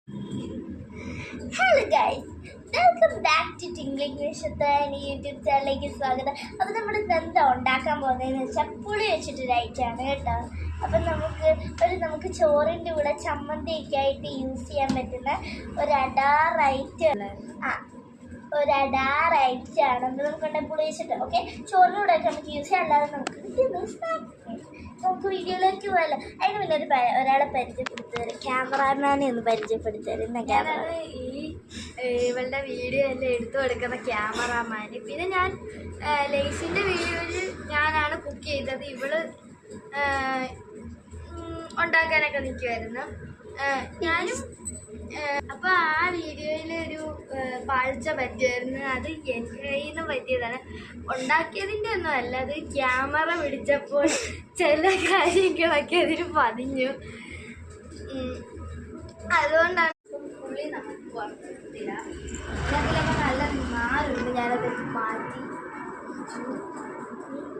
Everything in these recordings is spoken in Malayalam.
Hello guys, welcome back to tingling YouTube ചാനലിലേക്ക് സ്വാഗതം. അപ്പോൾ നമ്മൾ എന്താ ഉണ്ടാക്കാൻ പോകുന്നതെന്ന് വെച്ചാൽ പുളി വെച്ചിട്ടൊരു ഐറ്റമാണ് കേട്ടോ. അപ്പം നമുക്ക് ചോറിൻ്റെ കൂടെ ചമ്മന്തിയൊക്കെ ആയിട്ട് യൂസ് ചെയ്യാൻ പറ്റുന്ന ഒരു അടാർ ഐറ്റമാണ്. അപ്പോൾ നമുക്ക് പുളി വെച്ചിട്ട് ഓക്കെ ചോറിൻ്റെ കൂടെ നമുക്ക് യൂസ് ചെയ്യാം. അല്ലാതെ നമുക്ക് വീഡിയോയിലേക്ക് പോയല്ലോ. അതിന് മുന്നേ ഒരാളെ പരിചയപ്പെടുത്തുക, ക്യാമറാമാനെ ഒന്ന് പരിചയപ്പെടുത്തുക. ഇവളുടെ വീഡിയോ എല്ലാം എടുത്തു കൊടുക്കുന്ന ക്യാമറാമാൻ. പിന്നെ ഞാൻ ലേസിൻ്റെ വീഡിയോയിൽ ഞാനാണ് കുക്ക് ചെയ്തത്. ഇവള് ഉണ്ടാക്കാനൊക്കെ നിൽക്കുമായിരുന്നു ഞാനും. അപ്പോൾ ആ വീഡിയോയിൽ ഒരു പാഴ്ച പറ്റിയായിരുന്നു. അത് എൻ്റെ കയ്യിൽ നിന്ന് പറ്റിയതാണ്. ഉണ്ടാക്കിയതിൻ്റെ ഒന്നും അല്ല, അത് ക്യാമറ പിടിച്ചപ്പോൾ ചില കാര്യങ്ങളൊക്കെ അതിന് പതിഞ്ഞു. അതുകൊണ്ടാണ് പുള്ളി നമുക്ക് പുറത്തില്ല. അതിലൊക്കെ നല്ല നാലുണ്ട്, ഞാനത് മാറ്റി.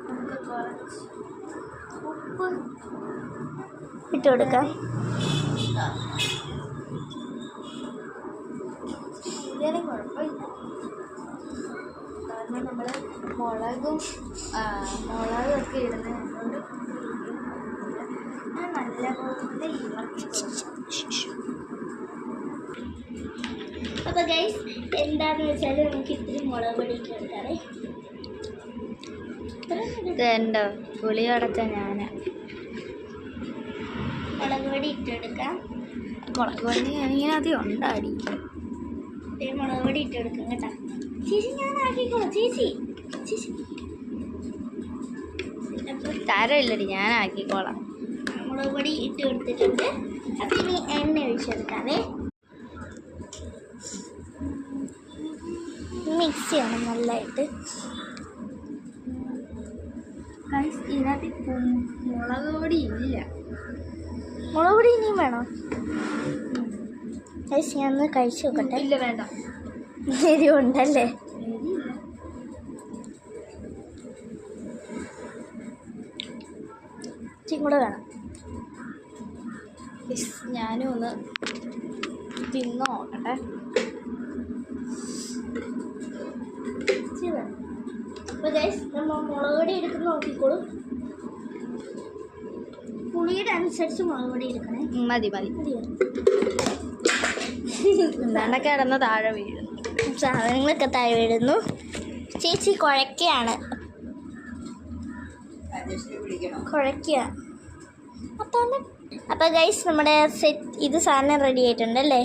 നമുക്ക് കുറച്ച് ഉപ്പ് ഇട്ട് കൊടുക്കാം. ഇതിനും കുഴപ്പമില്ല, കാരണം നമ്മൾ മുളകൊക്കെ ഇടുന്നതുകൊണ്ട് നല്ലപോലെ ഇളക്കി. അപ്പോൾ ഗൈസ് എന്താണെന്ന് വെച്ചാൽ നമുക്ക് ഇത്തിരി മുളക് പൊടി ഇട്ട് കൊടുക്കാറേ. ഇതുണ്ടോ പുളി അടച്ച ഞാൻ മുളക് പൊടി ഇട്ട് കൊടുക്കാം. മുളക് പൊടി ഇങ്ങനെ അധികം ഉണ്ടാടി. മുളക് പൊടി ഇട്ട് കൊടുക്കാം കേട്ടോ. ചേച്ചി ഞാൻ ആക്കിക്കോളാം. ചേച്ചി താരമില്ലടി, ഞാൻ ആക്കിക്കോളാം. മുളക് പൊടി ഇട്ട് കൊടുത്തിട്ടുണ്ട്. അപ്പം ഇനി എണ്ണ ഒഴിച്ചെടുക്കാവേ. മിക്സ് ചെയ്യണം നല്ലതായിട്ട്. ഇതിനകത്ത് മുളക് പൊടി ഇല്ല. മുളക് പൊടി ഇനിയും വേണോ? ഞാൻ ഒന്ന് കഴിച്ചു നോക്കട്ടെ. ഇല്ല, വേണ്ട. എരിവുണ്ടല്ലേ? ഇച്ചിരി കൂടെ വേണം. ഞാനും ഒന്ന് തിന്ന് നോക്കട്ടെ. അപ്പോൾ ഗൈസ് നമ്മൾ മുളക് പൊടി എടുക്കുന്ന നോക്കിക്കോളൂ. പുളിയുടെ അനുസരിച്ച് മുളക് പൊടി എടുക്കണേ. മതി. എന്താണ്ടൊക്കെ കിടന്ന് താഴെ വീഴുന്നു, സാധനങ്ങളൊക്കെ താഴെ വീഴുന്നു. ചേച്ചി കുഴക്കുകയാണ്. അപ്പോൾ ഗൈസ് നമ്മുടെ ഇത് സാധനം റെഡി ആയിട്ടുണ്ടല്ലേ.